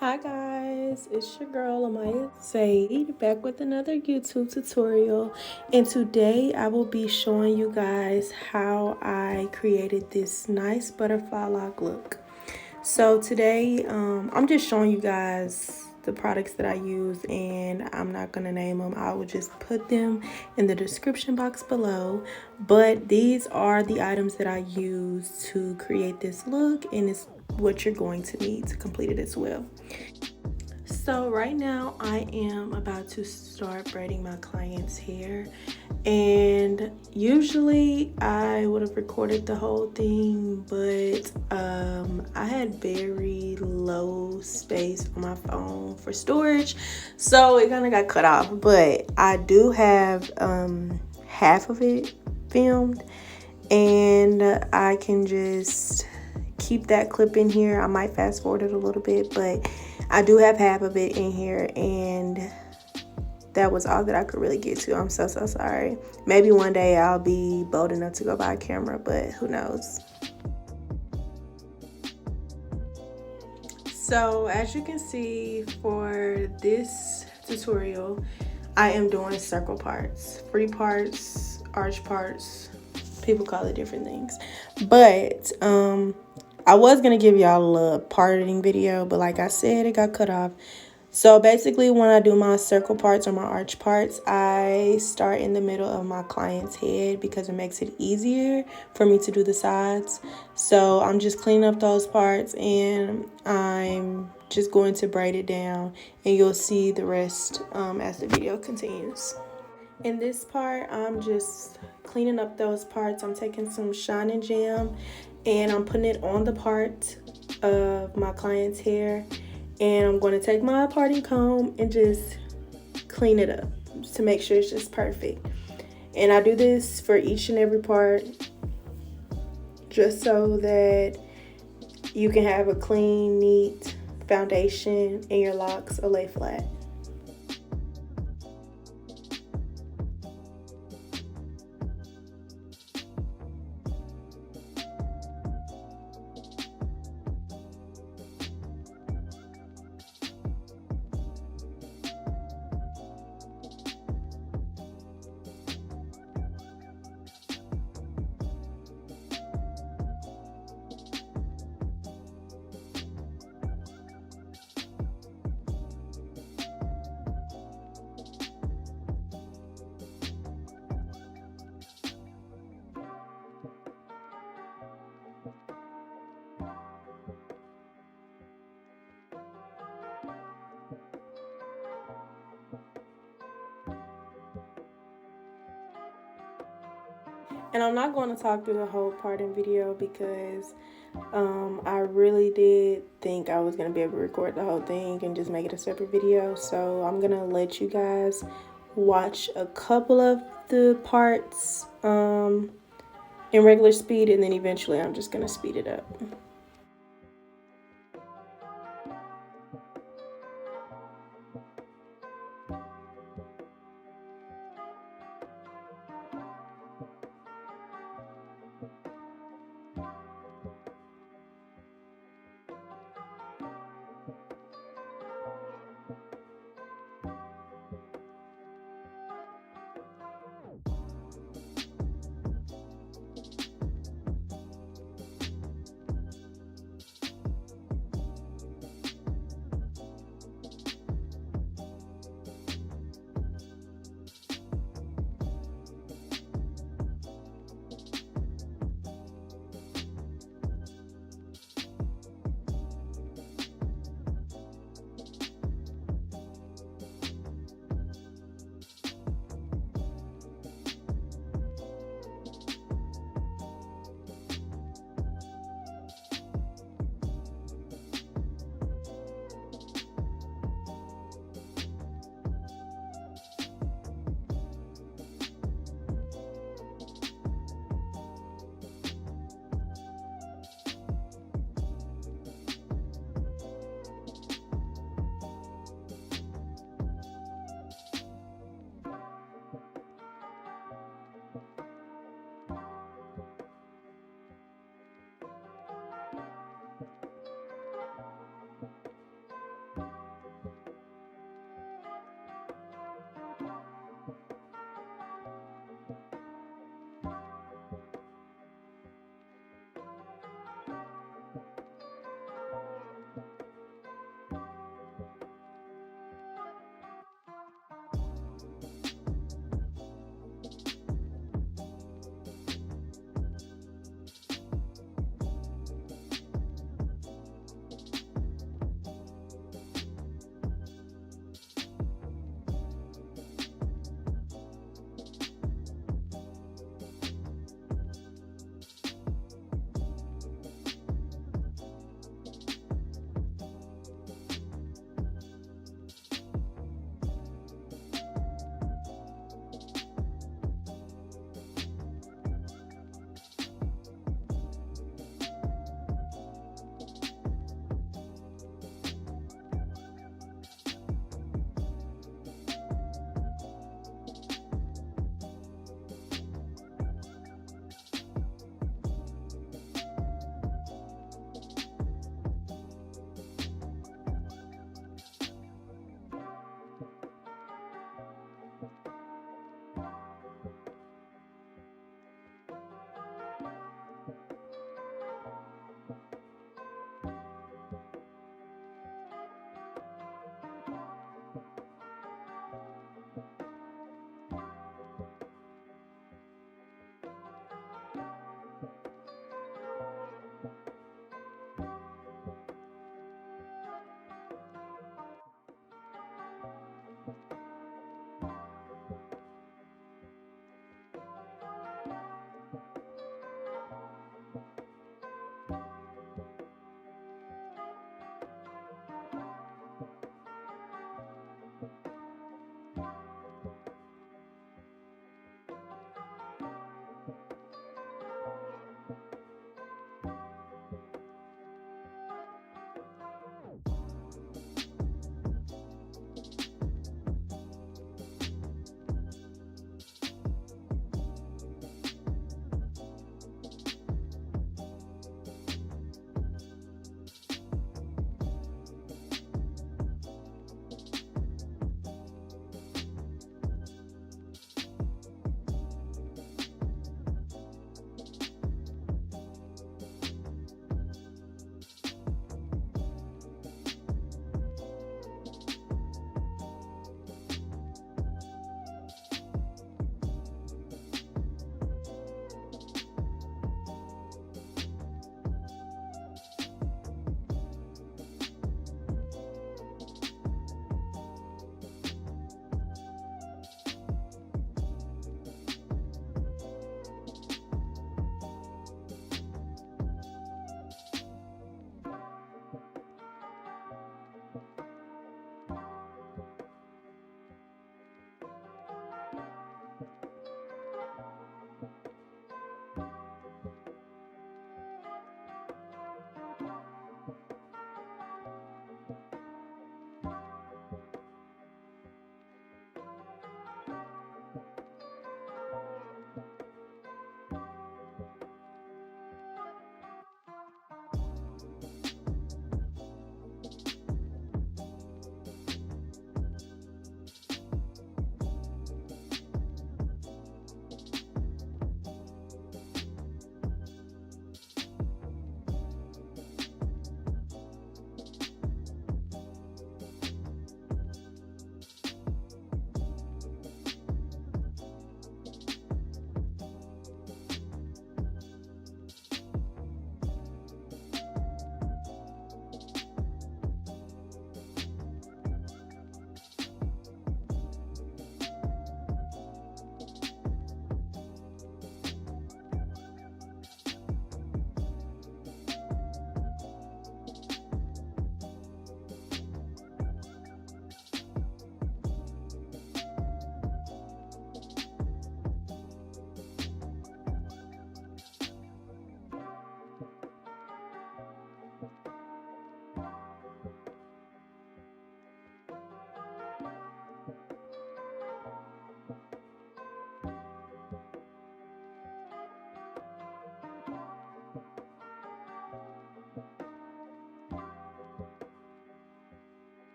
Hi guys, it's your girl Amaya Zayd back with another YouTube tutorial, and today I will be showing you guys how I created this nice butterfly lock look. So today I'm just showing you guys the products that I use, and I'm not gonna name them. I will just put them in the description box below, but these are the items that I use to create this look, and it's what you're going to need to complete it as well. So right now I am about to start braiding my client's hair, and usually I would have recorded the whole thing, but I had very low space on my phone for storage, so it kind of got cut off. But I do have half of it filmed, and I can just keep that clip in here. I might fast forward it a little bit, but I do have half of it in here, and that was all that I could really get to. I'm so sorry. Maybe one day I'll be bold enough to go buy a camera, but who knows. So as you can see, for this tutorial I am doing circle parts, free parts, arch parts. People call it different things, but I was gonna give y'all a parting video, but like I said, it got cut off. So basically, when I do my circle parts or my arch parts, I start in the middle of my client's head because it makes it easier for me to do the sides. So I'm just cleaning up those parts, and I'm just going to braid it down, and you'll see the rest as the video continues. In this part, I'm just cleaning up those parts. I'm taking some Shine and Jam, and I'm putting it on the part of my client's hair, and I'm going to take my parting comb and just clean it up to make sure it's just perfect. And I do this for each and every part just so that you can have a clean, neat foundation and your locks will lay flat. And I'm not going to talk through the whole parting video because I really did think I was going to be able to record the whole thing and just make it a separate video. So I'm going to let you guys watch a couple of the parts in regular speed, and then eventually I'm just going to speed it up.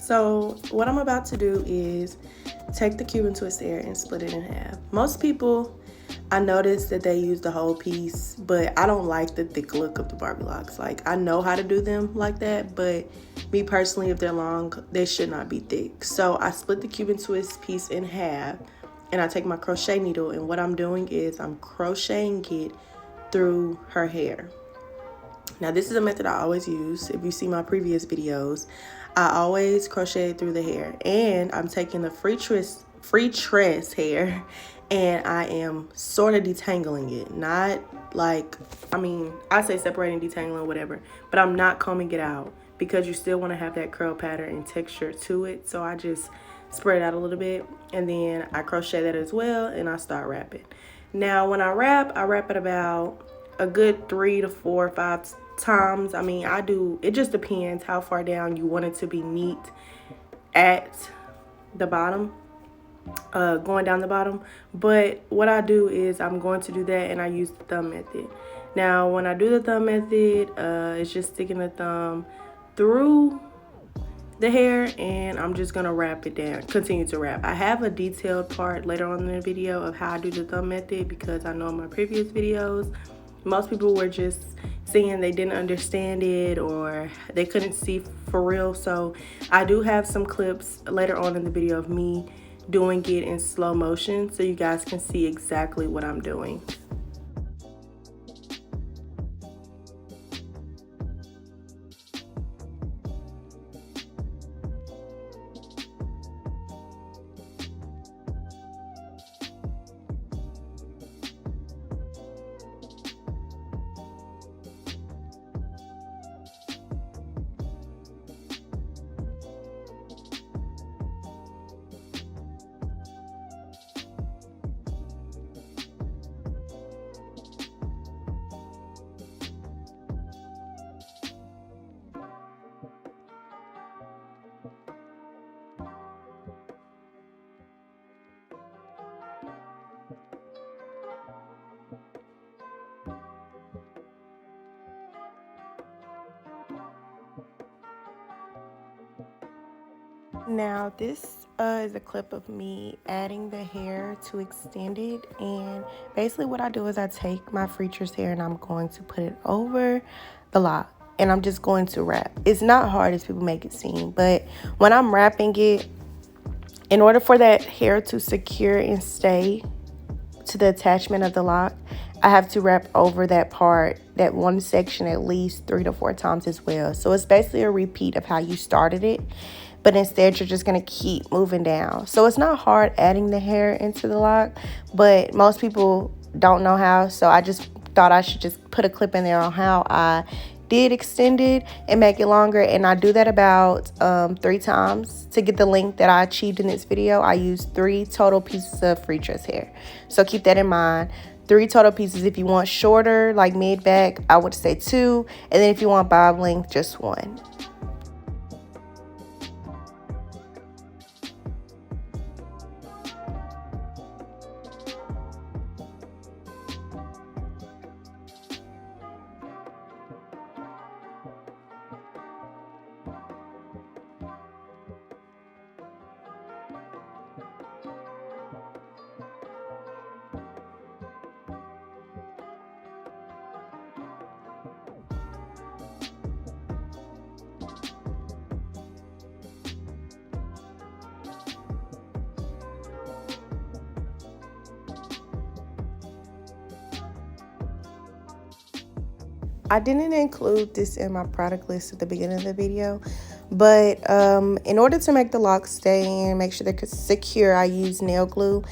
So what I'm about to do is take the Cuban Twist hair and split it in half. Most people, I noticed that they use the whole piece, but I don't like the thick look of the Barbie locks. Like, I know how to do them like that, but me personally, if they're long, they should not be thick. So I split the Cuban Twist piece in half, and I take my crochet needle, and what I'm doing is I'm crocheting it through her hair. Now, this is a method I always use. If you see my previous videos, I always crochet through the hair, and I'm taking the FreeTress hair, and I am sort of detangling it. Not like, I mean, I say separating, detangling, whatever, but I'm not combing it out because you still want to have that curl pattern and texture to it. So I just spread it out a little bit, and then I crochet that as well, and I start wrapping. Now, when I wrap it about a good 3 to 4 or 5 times. I mean, it just depends how far down you want it to be neat at the bottom, going down the bottom. But what I do is I'm going to do that, and I use the thumb method. Now, when I do the thumb method, it's just sticking the thumb through the hair, and I'm just gonna wrap it down, continue to wrap. I have a detailed part later on in the video of how I do the thumb method, because I know in my previous videos most people were just saying they didn't understand it or they couldn't see for real. So I do have some clips later on in the video of me doing it in slow motion so you guys can see exactly what I'm doing. Now this is a clip of me adding the hair to extend it, and basically what I do is I take my FreeTress hair and I'm going to put it over the lock, and I'm just going to wrap. It's not hard as people make it seem, but when I'm wrapping it, in order for that hair to secure and stay to the attachment of the lock, I have to wrap over that part, that one section, at least 3 to 4 times as well. So it's basically a repeat of how you started it, but instead you're just gonna keep moving down. So it's not hard adding the hair into the lock, but most people don't know how. So I just thought I should just put a clip in there on how I did extend it and make it longer, and I do that about 3 times to get the length that I achieved in this video. I used 3 total pieces of FreeTress hair, so keep that in mind. 3 total pieces. If you want shorter, like mid back, I would say 2, and then if you want bob length, just 1. I didn't include this in my product list at the beginning of the video, but in order to make the locks stay in, make sure they're secure, I use nail glue.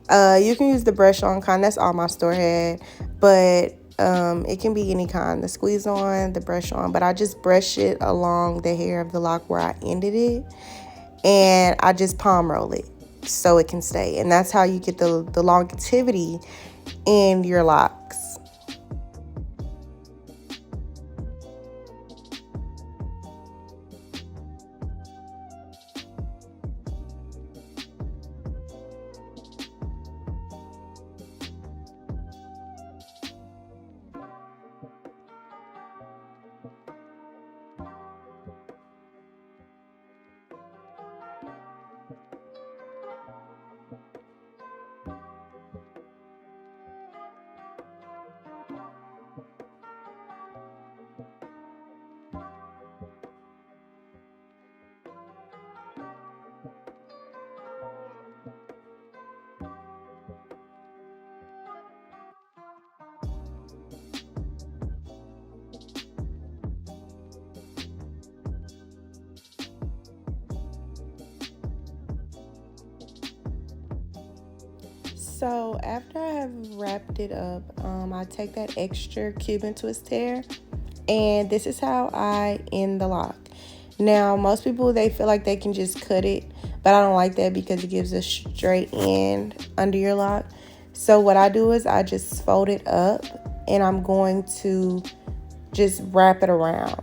You can use the brush-on kind, that's all my store had, but it can be any kind, the squeeze-on, the brush-on, but I just brush it along the hair of the lock where I ended it, and I just palm roll it so it can stay, and that's how you get the longevity in your locks. So after I have wrapped it up, I take that extra Cuban Twist tear, and this is how I end the lock. Now, most people, they feel like they can just cut it, but I don't like that because it gives a straight end under your lock. So what I do is I just fold it up, and I'm going to just wrap it around.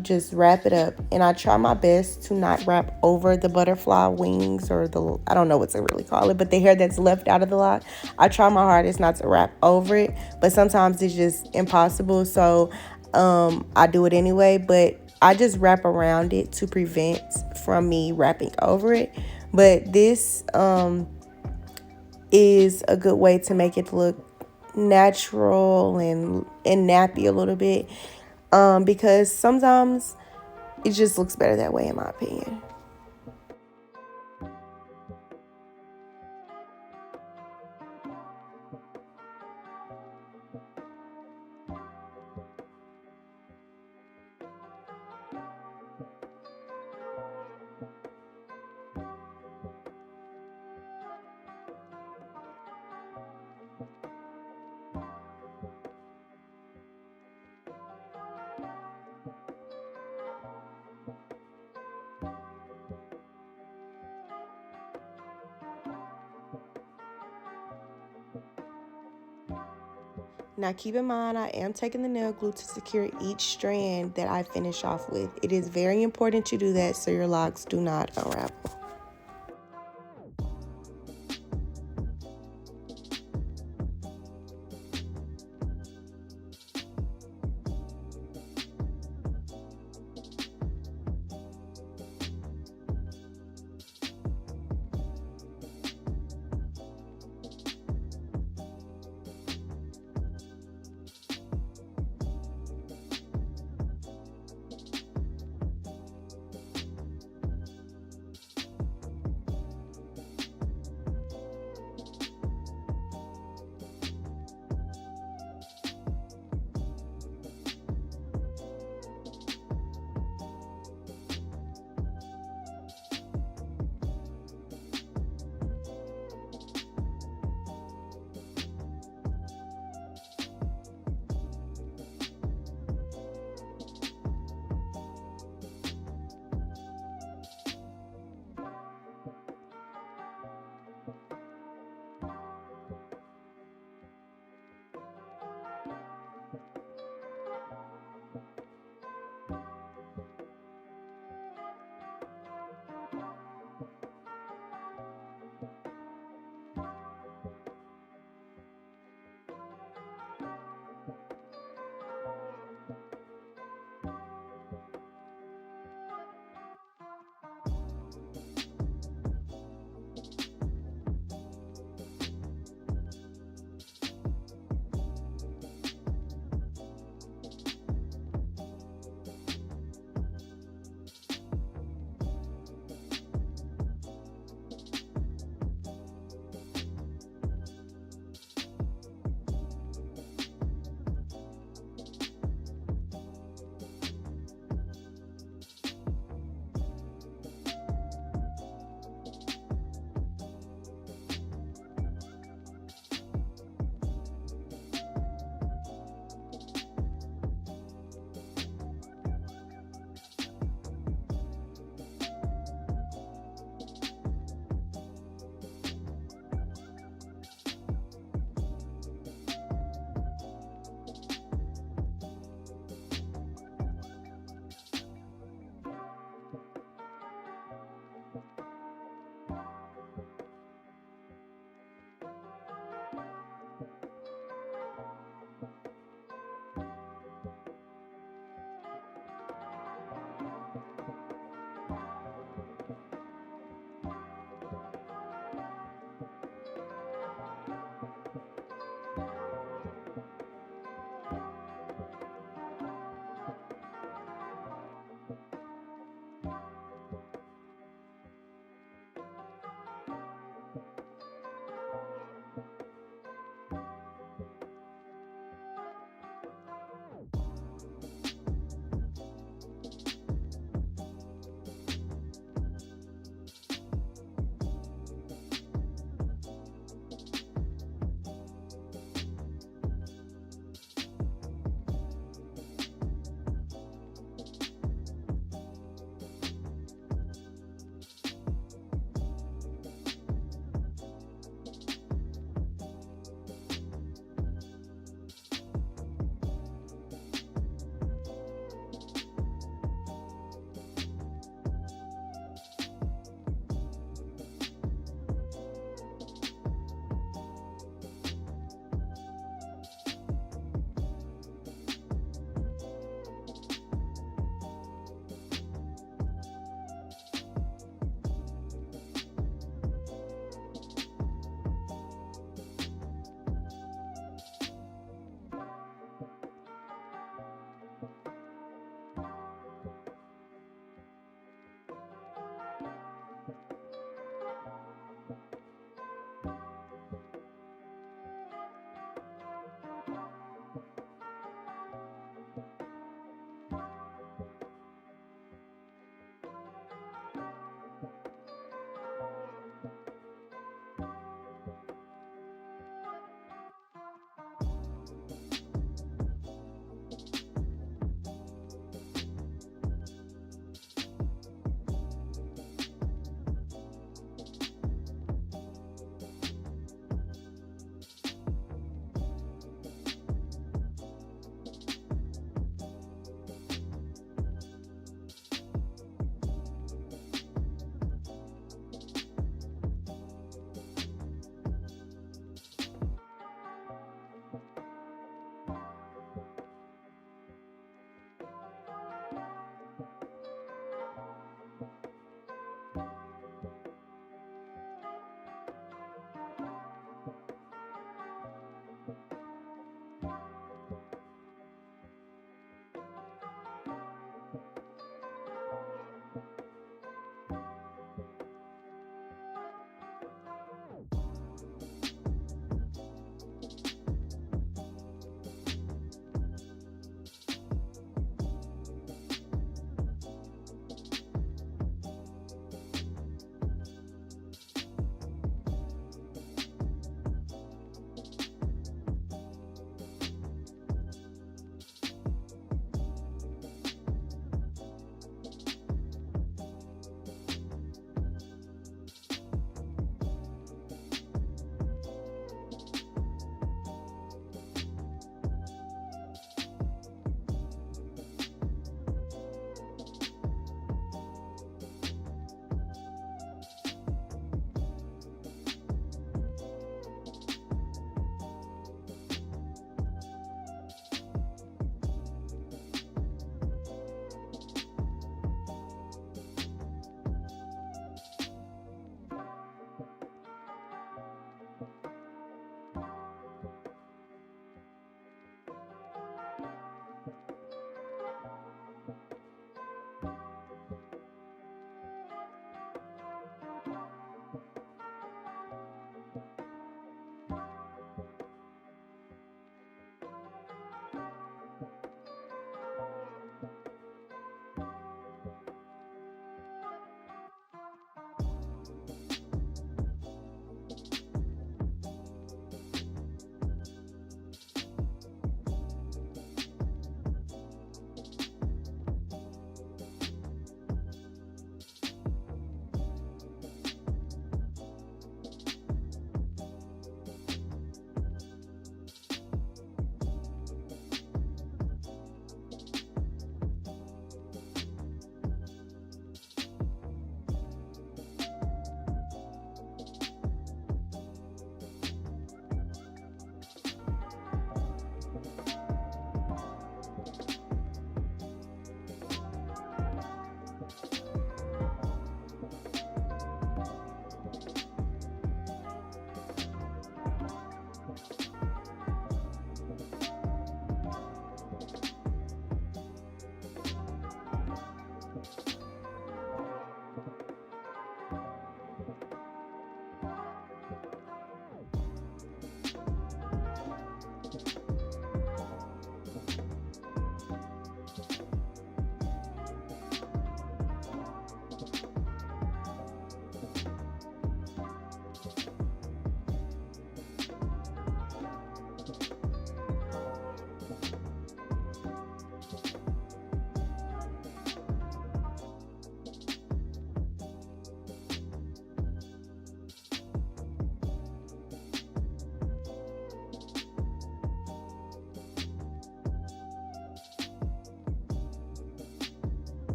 Just wrap it up, and I try my best to not wrap over the butterfly wings, or the, I don't know what to really call it, but the hair that's left out of the lock. I try my hardest not to wrap over it, but sometimes it's just impossible, so I do it anyway. But I just wrap around it to prevent from me wrapping over it. But this is a good way to make it look natural and nappy a little bit, because sometimes it just looks better that way, in my opinion. Now keep in mind, I am taking the nail glue to secure each strand that I finish off with. It is very important to do that so your locks do not unravel.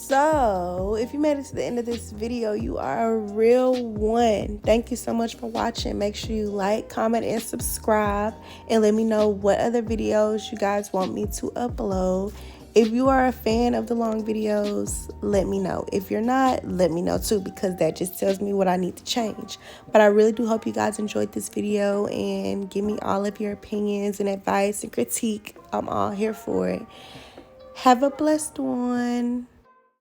So if you made it to the end of this video, you are a real one. Thank you so much for watching. Make sure you like, comment, and subscribe, and let me know what other videos you guys want me to upload. If you are a fan of the long videos, let me know. If you're not, let me know too, because that just tells me what I need to change. But I really do hope you guys enjoyed this video, and give me all of your opinions and advice and critique. I'm all here for it. Have a blessed one.